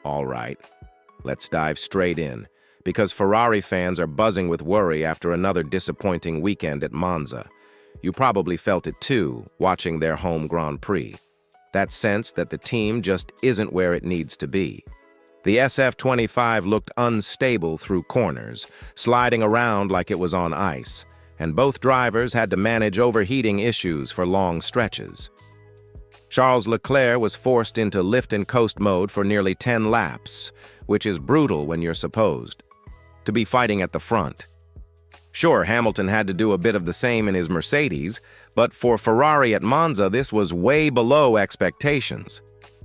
All right, let's dive straight in, because Ferrari fans are buzzing with worry after another disappointing weekend at Monza. You probably felt it too, watching their home Grand Prix. That sense that the team just isn't where it needs to be. The SF-25 looked unstable through corners, sliding around like it was on ice, and both drivers had to manage overheating issues for long stretches. Charles Leclerc was forced into lift-and-coast mode for nearly 10 laps, which is brutal when you're supposed to be fighting at the front. Sure, Hamilton had to do a bit of the same in his Mercedes, but for Ferrari at Monza, this was way below expectations.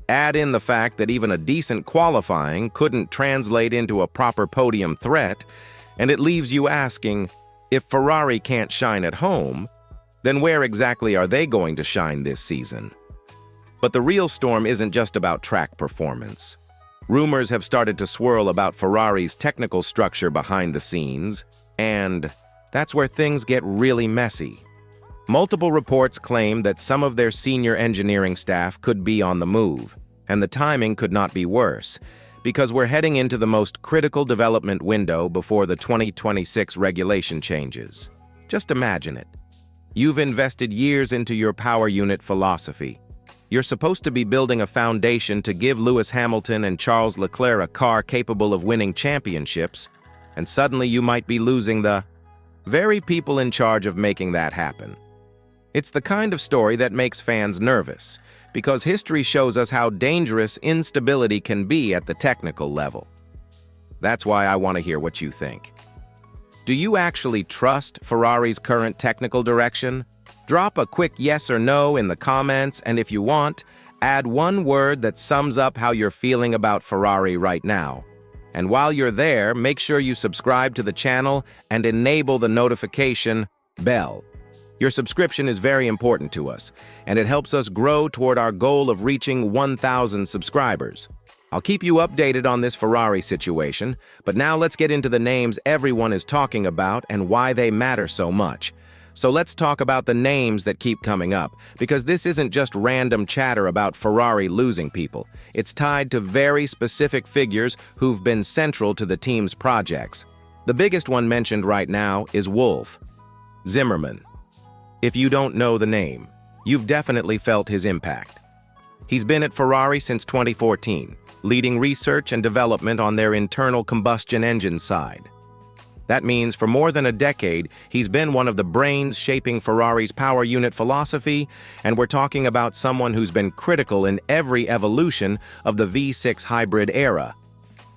Add in the fact that even a decent qualifying couldn't translate into a proper podium threat, and it leaves you asking, if Ferrari can't shine at home, then where exactly are they going to shine this season? But the real storm isn't just about track performance. Rumors have started to swirl about Ferrari's technical structure behind the scenes, and that's where things get really messy. Multiple reports claim that some of their senior engineering staff could be on the move, and the timing could not be worse, because we're heading into the most critical development window before the 2026 regulation changes. Just imagine it. You've invested years into your power unit philosophy. You're supposed to be building a foundation to give Lewis Hamilton and Charles Leclerc a car capable of winning championships, and suddenly you might be losing the very people in charge of making that happen. It's the kind of story that makes fans nervous, because history shows us how dangerous instability can be at the technical level. That's why I want to hear what you think. Do you actually trust Ferrari's current technical direction? Drop a quick yes or no in the comments, and if you want, add one word that sums up how you're feeling about Ferrari right now. And while you're there, make sure you subscribe to the channel and enable the notification bell. Your subscription is very important to us, and it helps us grow toward our goal of reaching 1,000 subscribers. I'll keep you updated on this Ferrari situation, but now let's get into the names everyone is talking about and why they matter so much. So let's talk about the names that keep coming up, because this isn't just random chatter about Ferrari losing people. It's tied to very specific figures who've been central to the team's projects. The biggest one mentioned right now is Wolf Zimmermann. If you don't know the name, you've definitely felt his impact. He's been at Ferrari since 2014, leading research and development on their internal combustion engine side. That means for more than a decade, he's been one of the brains shaping Ferrari's power unit philosophy, and we're talking about someone who's been critical in every evolution of the V6 hybrid era.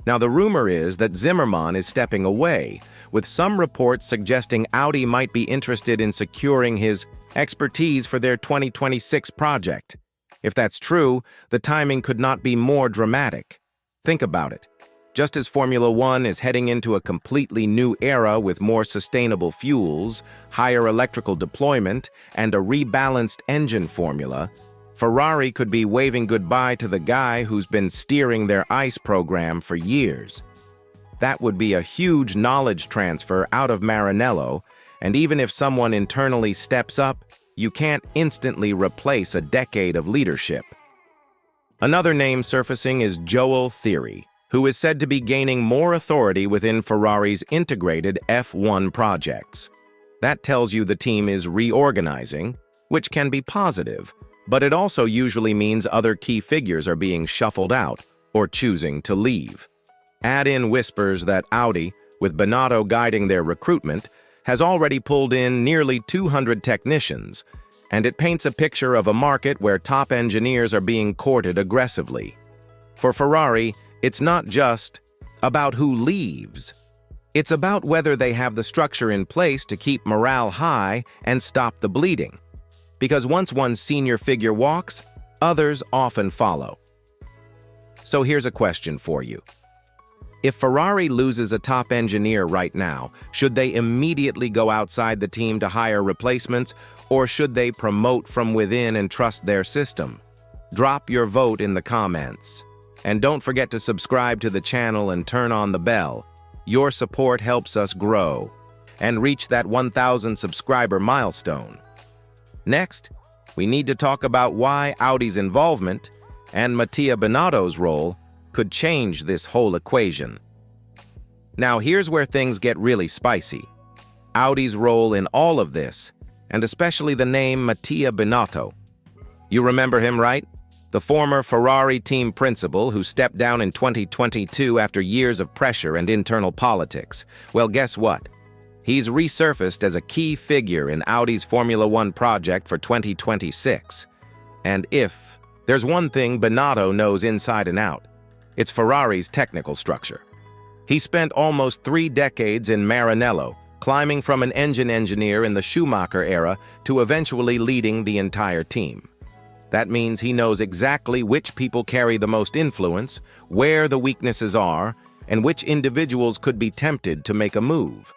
Now, the rumor is that Zimmermann is stepping away, with some reports suggesting Audi might be interested in securing his expertise for their 2026 project. If that's true, the timing could not be more dramatic. Think about it. Just as Formula One is heading into a completely new era with more sustainable fuels, higher electrical deployment, and a rebalanced engine formula, Ferrari could be waving goodbye to the guy who's been steering their ICE program for years. That would be a huge knowledge transfer out of Maranello, and even if someone internally steps up, you can't instantly replace a decade of leadership. Another name surfacing is Joel Thierry, who is said to be gaining more authority within Ferrari's integrated F1 projects. That tells you the team is reorganizing, which can be positive, but it also usually means other key figures are being shuffled out or choosing to leave. Add in whispers that Audi, with Binotto guiding their recruitment, has already pulled in nearly 200 technicians, and it paints a picture of a market where top engineers are being courted aggressively. For Ferrari, it's not just about who leaves. It's about whether they have the structure in place to keep morale high and stop the bleeding. Because once one senior figure walks, others often follow. So here's a question for you. If Ferrari loses a top engineer right now, should they immediately go outside the team to hire replacements, or should they promote from within and trust their system? Drop your vote in the comments. And don't forget to subscribe to the channel and turn on the bell. Your support helps us grow and reach that 1,000 subscriber milestone. Next, we need to talk about why Audi's involvement and Mattia Binotto's role could change this whole equation. Now here's where things get really spicy. Audi's role in all of this, and especially the name Mattia Binotto. You remember him, right? The former Ferrari team principal who stepped down in 2022 after years of pressure and internal politics. Well, guess what? He's resurfaced as a key figure in Audi's Formula One project for 2026. And if there's one thing Binotto knows inside and out, it's Ferrari's technical structure. He spent almost 3 decades in Maranello, climbing from an engine engineer in the Schumacher era to eventually leading the entire team. That means he knows exactly which people carry the most influence, where the weaknesses are, and which individuals could be tempted to make a move.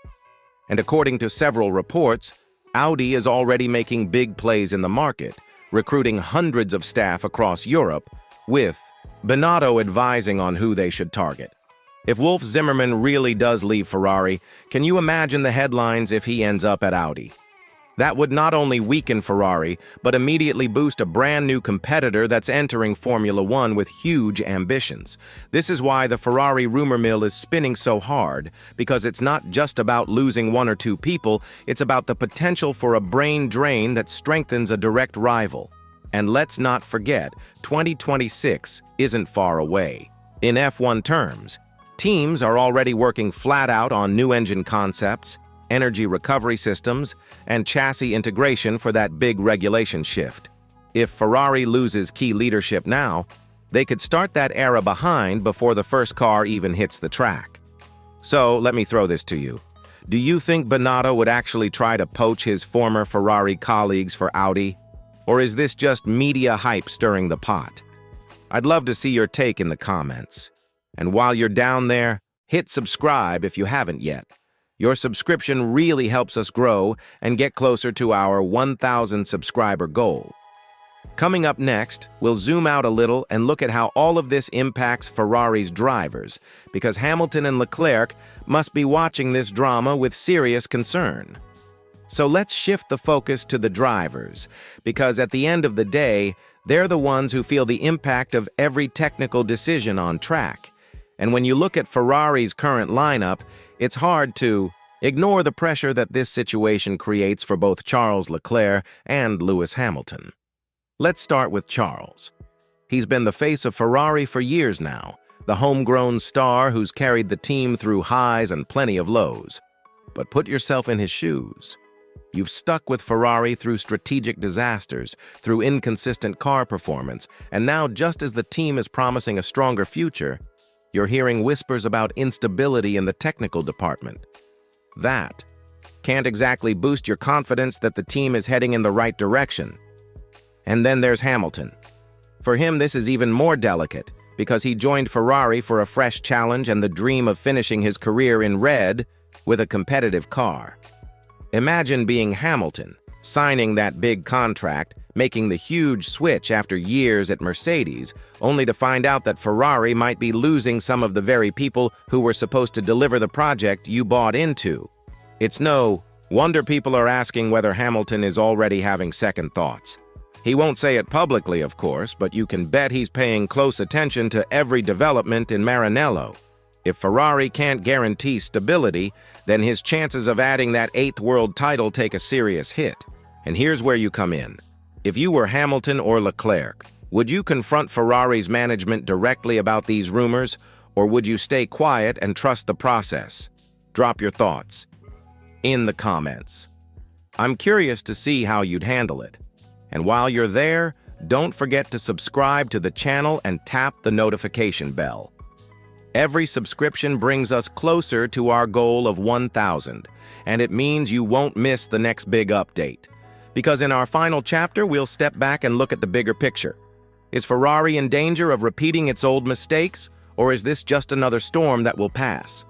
And according to several reports, Audi is already making big plays in the market, recruiting hundreds of staff across Europe, with Binotto advising on who they should target. If Wolf Zimmermann really does leave Ferrari, can you imagine the headlines if he ends up at Audi? That would not only weaken Ferrari, but immediately boost a brand new competitor that's entering Formula One with huge ambitions. This is why the Ferrari rumor mill is spinning so hard, because it's not just about losing 1 or 2 people, it's about the potential for a brain drain that strengthens a direct rival. And let's not forget, 2026 isn't far away. In F1 terms, teams are already working flat out on new engine concepts, energy recovery systems, and chassis integration for that big regulation shift. If Ferrari loses key leadership now, they could start that era behind before the first car even hits the track. So, let me throw this to you. Do you think Binotto would actually try to poach his former Ferrari colleagues for Audi? Or is this just media hype stirring the pot? I'd love to see your take in the comments. And while you're down there, hit subscribe if you haven't yet. Your subscription really helps us grow and get closer to our 1,000 subscriber goal. Coming up next, we'll zoom out a little and look at how all of this impacts Ferrari's drivers, because Hamilton and Leclerc must be watching this drama with serious concern. So let's shift the focus to the drivers, because at the end of the day, they're the ones who feel the impact of every technical decision on track. And when you look at Ferrari's current lineup, it's hard to ignore the pressure that this situation creates for both Charles Leclerc and Lewis Hamilton. Let's start with Charles. He's been the face of Ferrari for years now, the homegrown star who's carried the team through highs and plenty of lows. But put yourself in his shoes. You've stuck with Ferrari through strategic disasters, through inconsistent car performance, and now just as the team is promising a stronger future, you're hearing whispers about instability in the technical department. That can't exactly boost your confidence that the team is heading in the right direction. And then there's Hamilton. For him, this is even more delicate, because he joined Ferrari for a fresh challenge and the dream of finishing his career in red with a competitive car. Imagine being Hamilton, signing that big contract, making the huge switch after years at Mercedes, only to find out that Ferrari might be losing some of the very people who were supposed to deliver the project you bought into. It's no wonder people are asking whether Hamilton is already having second thoughts. He won't say it publicly, of course, but you can bet he's paying close attention to every development in Maranello. If Ferrari can't guarantee stability, then his chances of adding that 8th world title take a serious hit. And here's where you come in. If you were Hamilton or Leclerc, would you confront Ferrari's management directly about these rumors, or would you stay quiet and trust the process? Drop your thoughts in the comments. I'm curious to see how you'd handle it. And while you're there, don't forget to subscribe to the channel and tap the notification bell. Every subscription brings us closer to our goal of 1,000, and it means you won't miss the next big update. Because in our final chapter, we'll step back and look at the bigger picture. Is Ferrari in danger of repeating its old mistakes, or is this just another storm that will pass?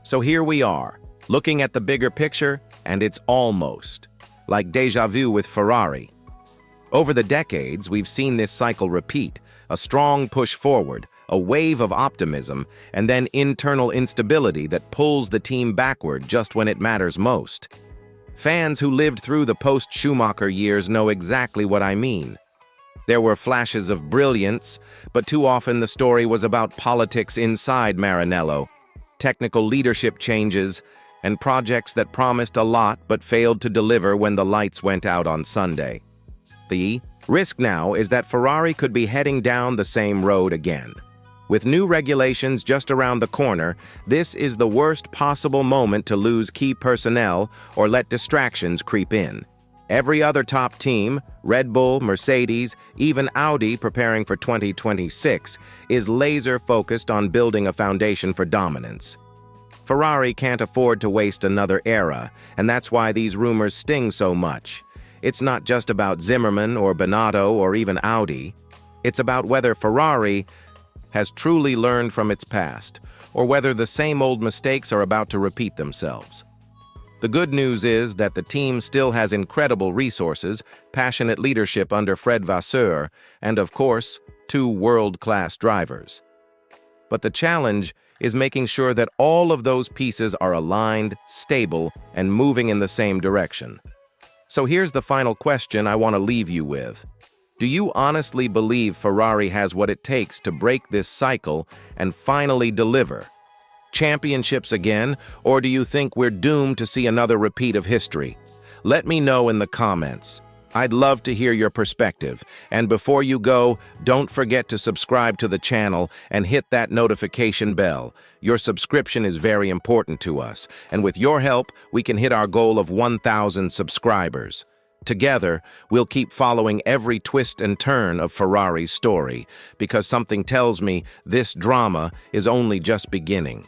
So here we are, looking at the bigger picture, and it's almost like déjà vu with Ferrari. Over the decades, we've seen this cycle repeat, a strong push forward, a wave of optimism, and then internal instability that pulls the team backward just when it matters most. Fans who lived through the post-Schumacher years know exactly what I mean. There were flashes of brilliance, but too often the story was about politics inside Maranello, technical leadership changes, and projects that promised a lot but failed to deliver when the lights went out on Sunday. The risk now is that Ferrari could be heading down the same road again. With new regulations just around the corner, this is the worst possible moment to lose key personnel or let distractions creep in. Every other top team, Red Bull, Mercedes, even Audi preparing for 2026, is laser-focused on building a foundation for dominance. Ferrari can't afford to waste another era, and that's why these rumors sting so much. It's not just about Zimmerman or Binotto or even Audi. It's about whether Ferrari has truly learned from its past, or whether the same old mistakes are about to repeat themselves. The good news is that the team still has incredible resources, passionate leadership under Fred Vasseur, and of course, 2 world-class drivers. But the challenge is making sure that all of those pieces are aligned, stable, and moving in the same direction. So here's the final question I want to leave you with. Do you honestly believe Ferrari has what it takes to break this cycle and finally deliver championships again, or do you think we're doomed to see another repeat of history? Let me know in the comments. I'd love to hear your perspective. And before you go, don't forget to subscribe to the channel and hit that notification bell. Your subscription is very important to us, and with your help, we can hit our goal of 1,000 subscribers. Together, we'll keep following every twist and turn of Ferrari's story, because something tells me this drama is only just beginning.